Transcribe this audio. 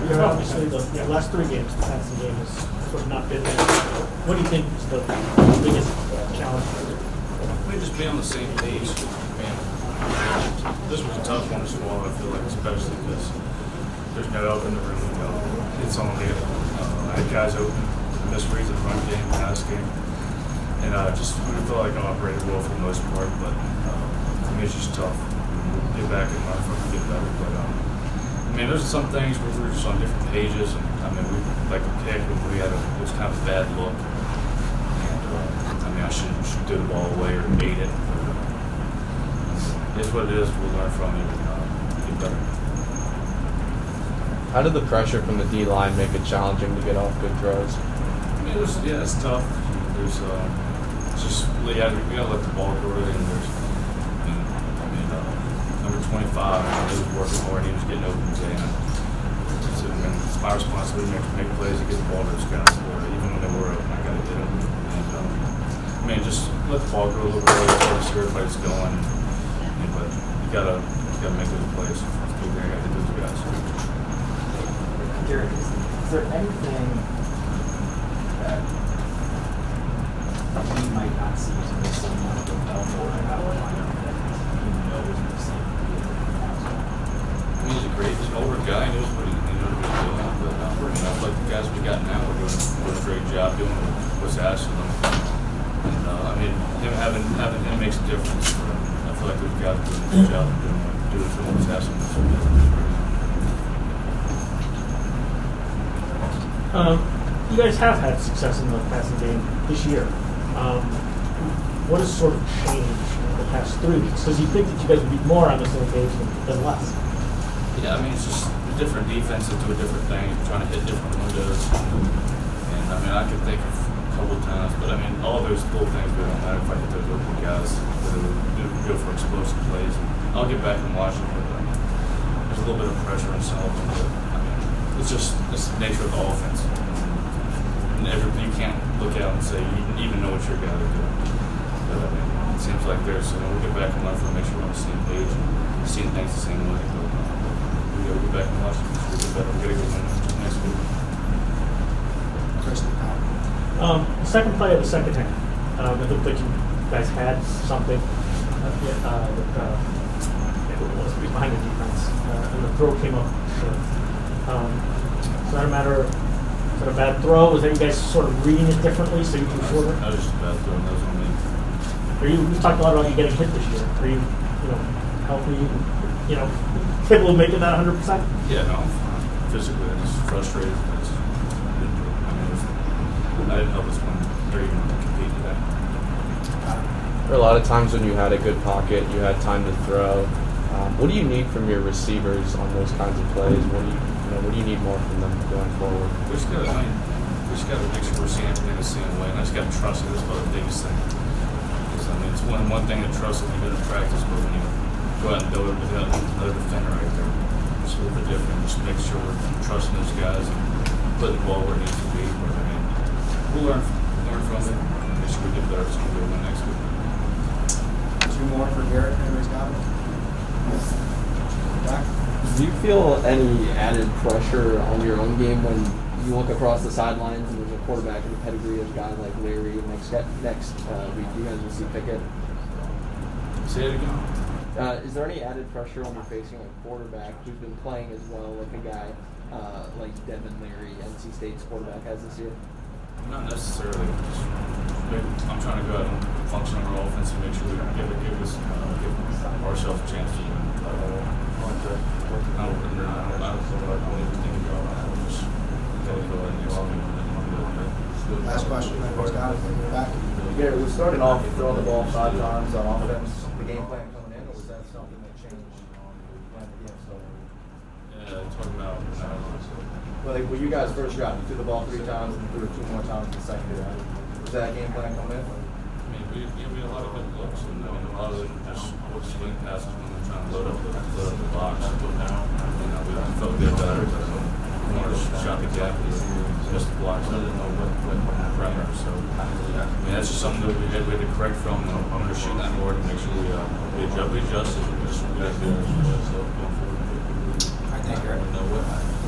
You're obviously the last three games, the passing game has sort of not been there. What do you think is the biggest challenge? We just be on the same page. Man, this was a tough one to swallow. I feel like, especially because there's no help in the room. You know, it's on him. I had guys open, misreads in the run game, pass game, and just we felt like I operated well for the most part. But I mean, it's just tough. Get back and learn from it, get better. But I mean, there's some things where we were just on different pages, and I mean, we like a kick, and it was kind of a bad look. And I mean, I should do the ball away or made it. It's what it is. We'll learn from it and get better. How did the pressure from the D line make it challenging to get off good throws? I mean, it's tough. There's it's just we gotta let the ball go. And there's, number 25, he was working hard. He was getting open. So it's my responsibility to make plays and get the ball to those guys. Even when they were open, I got to get them. And I mean, just let the ball go a little bit earlier, see where everybody's going. But you gotta make those plays. I got to hit those guys. Garrett, is there anything that we might not see in the same amount of Belfort and how to line up that is the same? I mean, he's an older guy. He knows what he's doing. But I feel like the guys we got now are doing a great job doing what's asked of them. And I mean, him having him makes a difference. I feel like those guys are doing a good job of doing what's asked of them. You guys have had success in the passing game this year. What has sort of changed in the past 3 weeks? Because you think that you guys would be more on the same page than less. Yeah, I mean, it's just different defenses do different things, trying to hit different windows. And I mean, I can think of a couple of times, but I mean, all those little things don't matter if I hit those open guys that go for explosive plays. I'll get back and watch them, but I mean, there's a little bit of pressure and some of them, but I mean, it's the nature of the offense. And you can't look at them and say you even know what your guys are doing. But I mean, it seems like we'll get back and learn from make sure we're on the same page and seeing things the same way. But we gotta get back and watch them. We'll get better. We gotta go win next week. The second play of the second half, it looked like you guys had something that was behind the defense, and the throw came up short. Is that a matter of, is that a bad throw? Was that you guys sort of reading it differently so you can shorter? That was just a bad throw. That was on me. We've talked a lot about you getting hit this year. Are you healthy, able to make it that 100%? Yeah, no, I'm fine. Physically, I'm just frustrated. I didn't help us win. They're even competing today. There are a lot of times when you had a good pocket, you had time to throw. What do you need from your receivers on those kinds of plays? What do you need more from them going forward? We just got to make sure we're seeing everything the same way, and I just got to trust it. That's probably the biggest thing. Because, I mean, it's one thing to trust when you go to practice, but when you go out and do it with another defender right there, it's a little bit different. Just make sure we're trusting those guys and putting the ball where it needs to be. But, I mean, we'll learn from it. Make sure we get better. It's going to be the next week. 2 more for Garrett and his guy. Back. Do you feel any added pressure on your own game when you look across the sidelines and there's a quarterback in the pedigree of a guy like Larry, and next week you guys will see Pickett? Say it again. Is there any added pressure when you're facing a quarterback who's been playing as well like a guy like Devin Leary, NC State's quarterback, has this year? Not necessarily. I'm trying to go out and function on our offense and make sure we give ourselves a chance to win. I don't even think about that. We'll just go ahead and execute. Last question. Scott, back. Garrett, we started off throwing the ball 5 times on offense. The game plan coming in, or was that something that changed when the game started? Yeah, talking about Well, when you guys first got, you threw the ball 3 times and threw it 2 more times in the second half. Was that game plan coming in? I mean, we had a lot of good looks, and I mean, a lot of them just swing passes when we're trying to load up the box. We felt good about it, but more just shot the gap and missed the blocks. I didn't know what parameter. So, I mean, that's just something that we had to correct from. I'm going to shoot that board and make sure we adjust it. We just got to do it. I think you're